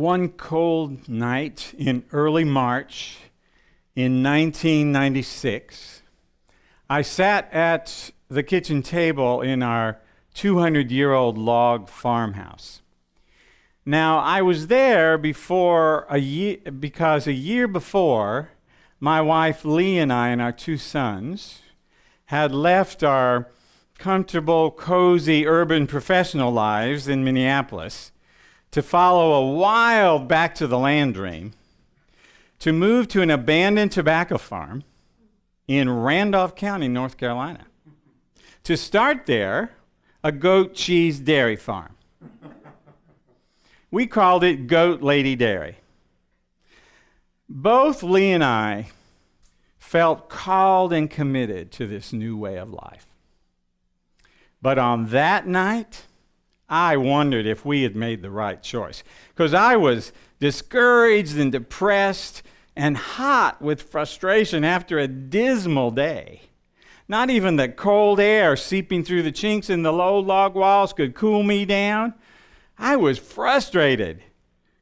One cold night in early March in 1996, I sat at the kitchen table in our 200-year-old log farmhouse. Now, I was there because a year before, my wife Lee and I and our two sons had left our comfortable, cozy, urban professional lives in Minneapolis to follow a wild back-to-the-land dream, to move to an abandoned tobacco farm in Randolph County, North Carolina, to start there a goat cheese dairy farm. We called it Goat Lady Dairy. Both Lee and I felt called and committed to this new way of life. But on that night, I wondered if we had made the right choice, because I was discouraged and depressed and hot with frustration after a dismal day. Not even the cold air seeping through the chinks in the low log walls could cool me down. I was frustrated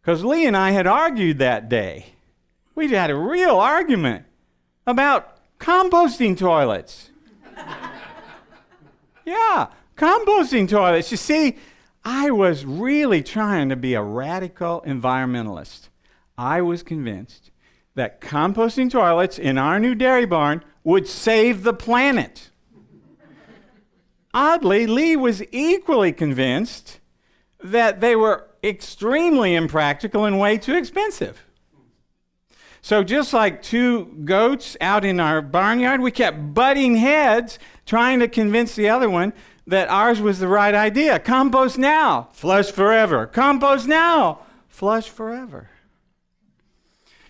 because Lee and I had argued that day. We'd had a real argument about composting toilets. Yeah, composting toilets. You see, I was really trying to be a radical environmentalist. I was convinced that composting toilets in our new dairy barn would save the planet. Oddly, Lee was equally convinced that they were extremely impractical and way too expensive. So just like two goats out in our barnyard, we kept butting heads trying to convince the other one that ours was the right idea. Compost now, flush forever. Compost now, flush forever.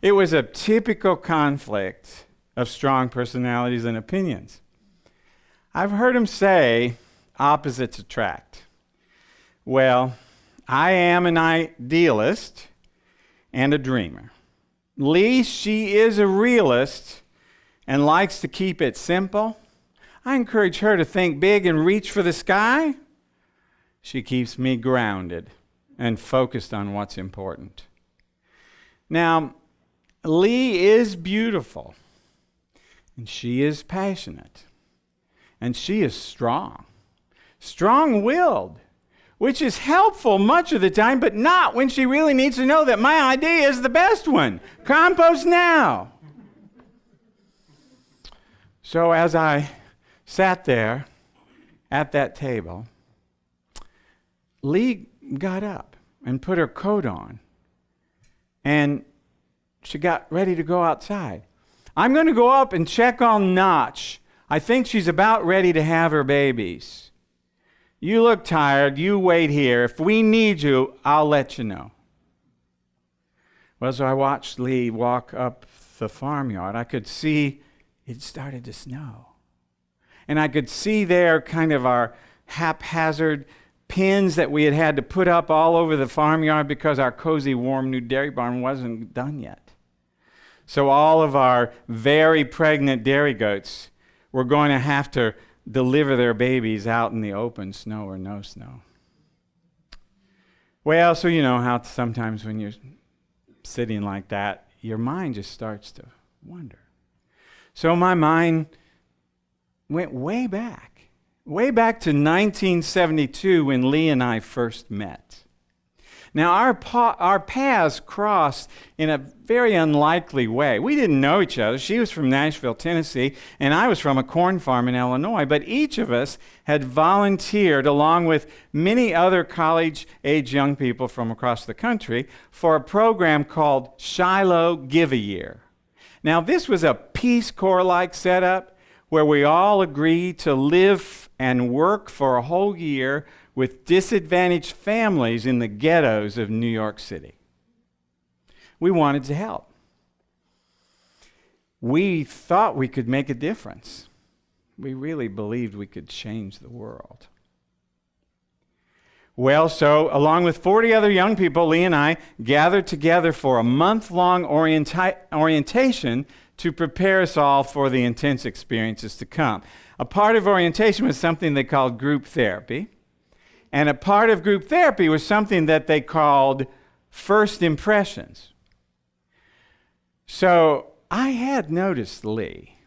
It was a typical conflict of strong personalities and opinions. I've heard him say opposites attract. Well, I am an idealist and a dreamer. Lee, she is a realist and likes to keep it simple. I encourage her to think big and reach for the sky. She keeps me grounded and focused on what's important. Now, Lee is beautiful, and she is passionate, and she is strong-willed, which is helpful much of the time, but not when she really needs to know that my idea is the best one. Compost now. So as I sat there at that table, Lee got up and put her coat on, and she got ready to go outside. I'm going to go up and check on Notch. I think she's about ready to have her babies. You look tired. You wait here. If we need you, I'll let you know. Well, so I watched Lee walk up the farmyard. I could see it started to snow. And I could see there kind of our haphazard pins that we had to put up all over the farmyard because our cozy, warm new dairy barn wasn't done yet. So all of our very pregnant dairy goats were going to have to deliver their babies out in the open, snow or no snow. Well, so you know how sometimes when you're sitting like that, your mind just starts to wander. So my mind went way back to 1972 when Lee and I first met. Now, our paths crossed in a very unlikely way. We didn't know each other. She was from Nashville, Tennessee, and I was from a corn farm in Illinois. But each of us had volunteered, along with many other college-age young people from across the country, for a program called Shiloh Give a Year. Now, this was a Peace Corps-like setup where we all agreed to live and work for a whole year with disadvantaged families in the ghettos of New York City. We wanted to help. We thought we could make a difference. We really believed we could change the world. Well, so along with 40 other young people, Lee and I gathered together for a month-long orientation to prepare us all for the intense experiences to come. A part of orientation was something they called group therapy. And a part of group therapy was something that they called first impressions. So I had noticed Lee,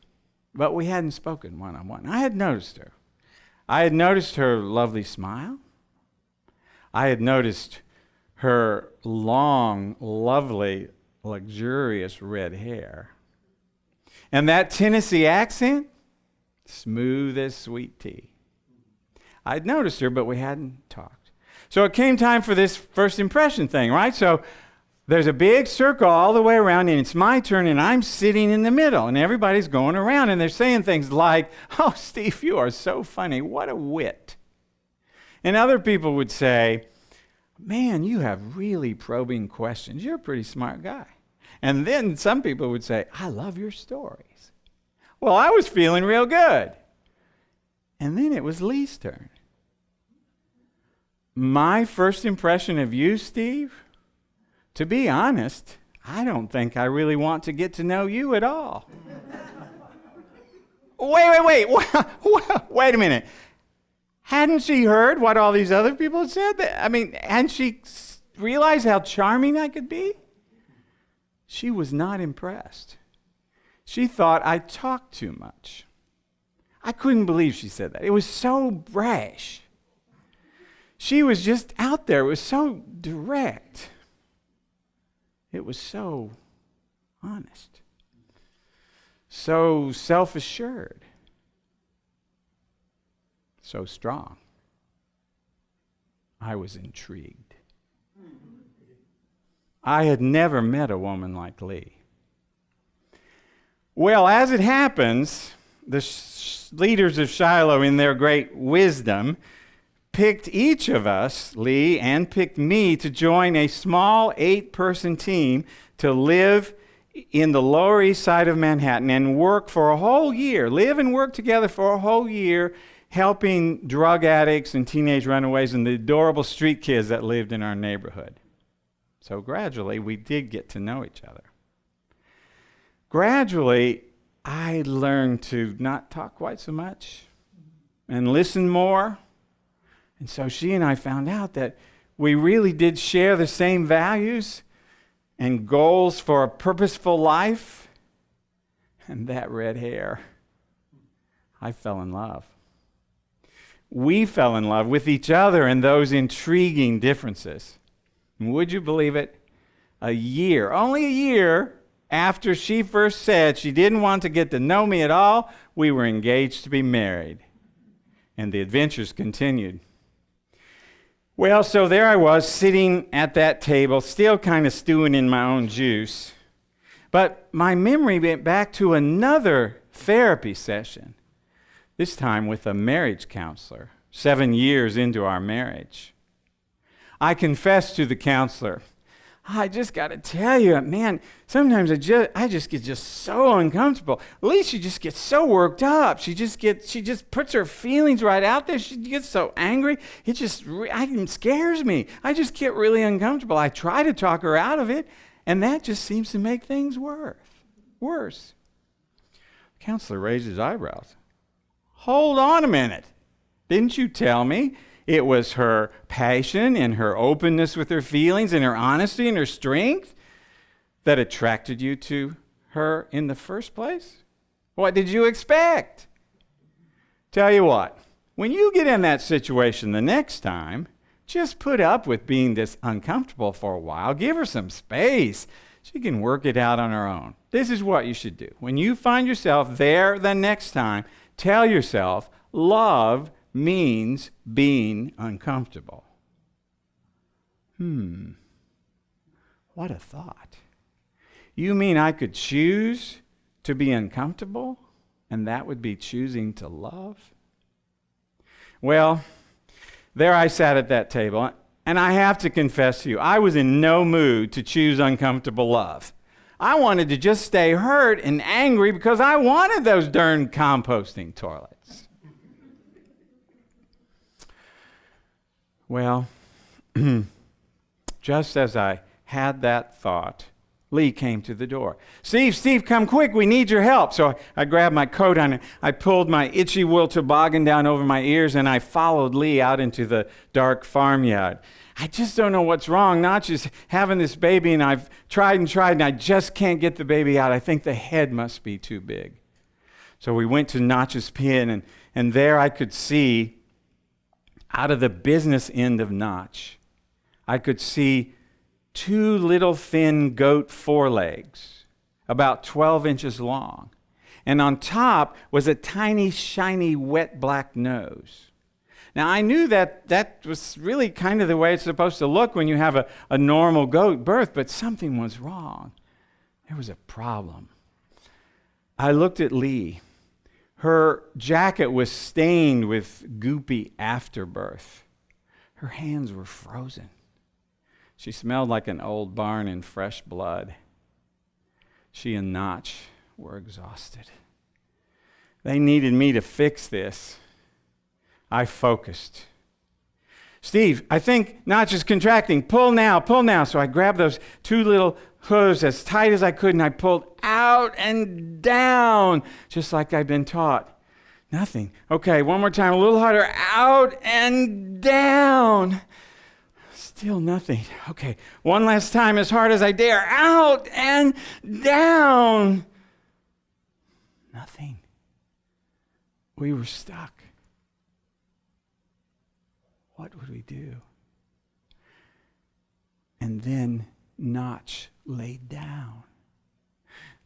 but we hadn't spoken one-on-one. I had noticed her. I had noticed her lovely smile. I had noticed her long, lovely, luxurious red hair. And that Tennessee accent, smooth as sweet tea. I'd noticed her, but we hadn't talked. So it came time for this first impression thing, right? So there's a big circle all the way around, and it's my turn, and I'm sitting in the middle, and everybody's going around, and they're saying things like, "Oh, Steve, you are so funny. What a wit." And other people would say, "Man, you have really probing questions. You're a pretty smart guy." And then some people would say, "I love your stories." Well, I was feeling real good. And then it was Lee's turn. My first impression of you, Steve, to be honest, I don't think I really want to get to know you at all. Wait. Wait a minute. Hadn't she heard what all these other people had said? Hadn't she realized how charming I could be? She was not impressed. She thought I talked too much. I couldn't believe she said that. It was so brash. She was just out there. It was so direct. It was so honest. So self-assured. So strong. I was intrigued. I had never met a woman like Lee. Well, as it happens, the leaders of Shiloh, in their great wisdom, picked each of us, Lee, and picked me to join a small 8-person team to live in the Lower East Side of Manhattan and work for a whole year, live and work together for a whole year, helping drug addicts and teenage runaways and the adorable street kids that lived in our neighborhood. So gradually, we did get to know each other. Gradually, I learned to not talk quite so much and listen more. And so she and I found out that we really did share the same values and goals for a purposeful life. And that red hair, I fell in love. We fell in love with each other and those intriguing differences. And would you believe it? Only a year after she first said she didn't want to get to know me at all, we were engaged to be married. And the adventures continued. Well, so there I was sitting at that table, still kind of stewing in my own juice. But my memory went back to another therapy session, this time with a marriage counselor, 7 years into our marriage. I confessed to the counselor, "I just got to tell you, man, sometimes I just get so uncomfortable. At least she just gets so worked up. She just puts her feelings right out there. She gets so angry. It scares me. I just get really uncomfortable. I try to talk her out of it, and that just seems to make things worse." The counselor raised his eyebrows. "Hold on a minute. Didn't you tell me it was her passion and her openness with her feelings and her honesty and her strength that attracted you to her in the first place? What did you expect?" Tell you what, when you get in that situation the next time, just put up with being this uncomfortable for a while. Give her some space. She can work it out on her own. This is what you should do. When you find yourself there the next time, tell yourself, love means being uncomfortable. What a thought. You mean I could choose to be uncomfortable, and that would be choosing to love? Well, there I sat at that table, and I have to confess to you, I was in no mood to choose uncomfortable love. I wanted to just stay hurt and angry because I wanted those darn composting toilets. Well, just as I had that thought, Lee came to the door. Steve, come quick. We need your help. So I grabbed my coat on. I pulled my itchy wool toboggan down over my ears, and I followed Lee out into the dark farmyard. I just don't know what's wrong. Notch is having this baby, and I've tried, and I just can't get the baby out. I think the head must be too big. So we went to Notch's pen, and there I could see, out of the business end of Notch, I could see 2 little thin goat forelegs, about 12 inches long. And on top was a tiny, shiny, wet black nose. Now, I knew that was really kind of the way it's supposed to look when you have a normal goat birth, but something was wrong. There was a problem. I looked at Lee. Her jacket was stained with goopy afterbirth. Her hands were frozen. She smelled like an old barn in fresh blood. She and Notch were exhausted. They needed me to fix this. I focused. Steve, I think Notch is contracting. Pull now. So I grabbed those 2 little hooves as tight as I could, and I pulled out and down, just like I'd been taught. Nothing. Okay, one more time, a little harder. Out and down. Still nothing. Okay, one last time, as hard as I dare. Out and down. Nothing. We were stuck. What would we do? And then Notch laid down.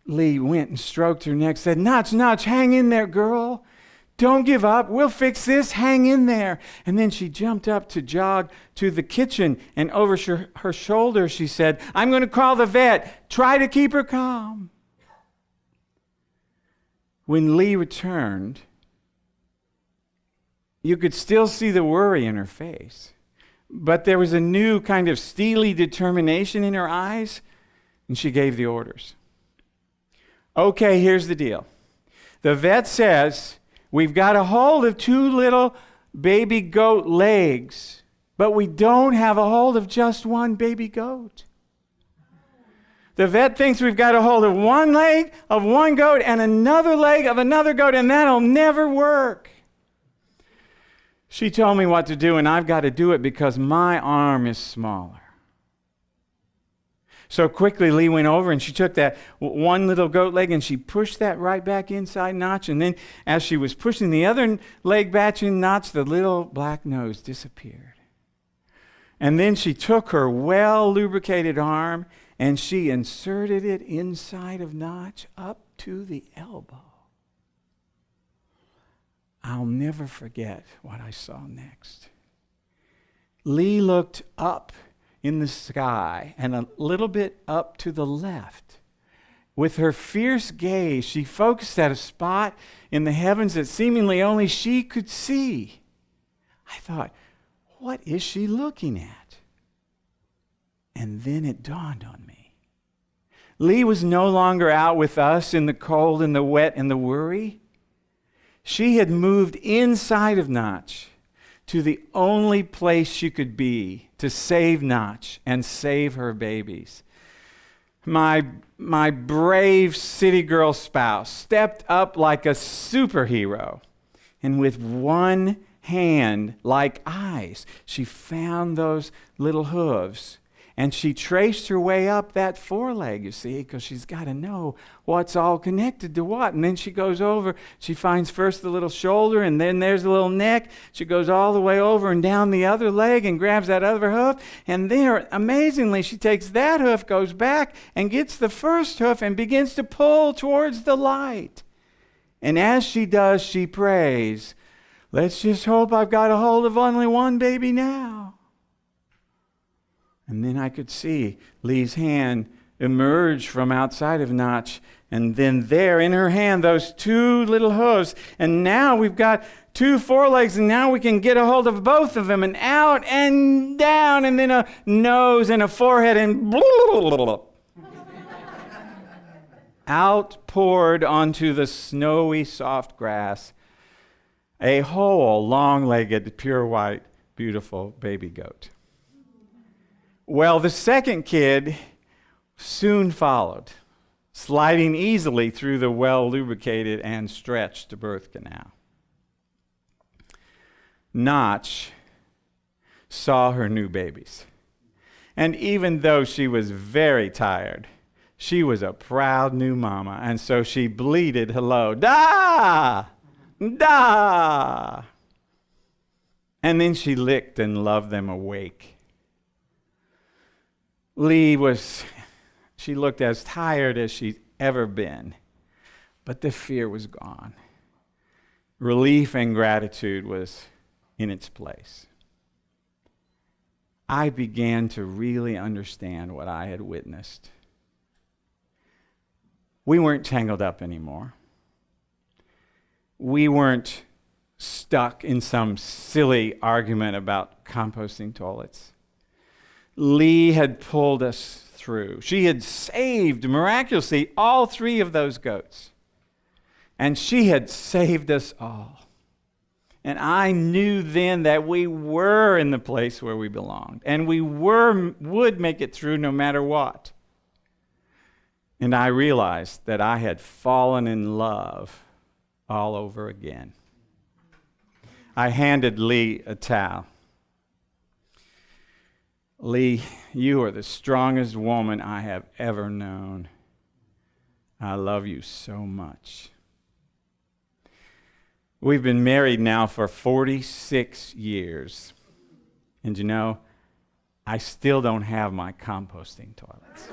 Lee went and stroked her neck, said, Notch, hang in there, girl. Don't give up. We'll fix this. Hang in there. And then she jumped up to jog to the kitchen, and over her shoulder she said, I'm going to call the vet. Try to keep her calm. When Lee returned, you could still see the worry in her face, but there was a new kind of steely determination in her eyes, and she gave the orders. Okay, here's the deal. The vet says, we've got a hold of 2 little baby goat legs, but we don't have a hold of just 1 baby goat. The vet thinks we've got a hold of 1 leg of 1 goat and another leg of another goat, and that'll never work. She told me what to do, and I've got to do it because my arm is smaller. So quickly, Lee went over and she took that 1 little goat leg and she pushed that right back inside Notch. And then as she was pushing the other leg back in Notch, the little black nose disappeared. And then she took her well-lubricated arm and she inserted it inside of Notch up to the elbow. I'll never forget what I saw next. Lee looked up in the sky and a little bit up to the left. With her fierce gaze, she focused at a spot in the heavens that seemingly only she could see. I thought, what is she looking at? And then it dawned on me. Lee was no longer out with us in the cold and the wet and the worry. She had moved inside of Notch to the only place she could be to save Notch and save her babies. My brave city girl spouse stepped up like a superhero, and with one hand, like eyes, she found those little hooves, and she traced her way up that foreleg, you see, because she's got to know what's all connected to what. And then she goes over, she finds first the little shoulder, and then there's the little neck. She goes all the way over and down the other leg and grabs that other hoof. And there, amazingly, she takes that hoof, goes back, and gets the first hoof and begins to pull towards the light. And as she does, she prays, let's just hope I've got a hold of only 1 baby now. And then I could see Lee's hand emerge from outside of Notch. And then there in her hand, those 2 little hooves. And now we've got 2 forelegs, and now we can get a hold of both of them. And out and down, and then a nose and a forehead, and out poured onto the snowy, soft grass a whole, long-legged, pure white, beautiful baby goat. Well, the second kid soon followed, sliding easily through the well-lubricated and stretched birth canal. Notch saw her new babies. And even though she was very tired, she was a proud new mama, and so she bleated hello, da, da. And then she licked and loved them awake. She looked as tired as she'd ever been, but the fear was gone. Relief and gratitude was in its place. I began to really understand what I had witnessed. We weren't tangled up anymore. We weren't stuck in some silly argument about composting toilets. Lee had pulled us through. She had saved, miraculously, all 3 of those goats. And she had saved us all. And I knew then that we were in the place where we belonged. And we would make it through no matter what. And I realized that I had fallen in love all over again. I handed Lee a towel. Lee, you are the strongest woman I have ever known. I love you so much. We've been married now for 46 years. And you know, I still don't have my composting toilets.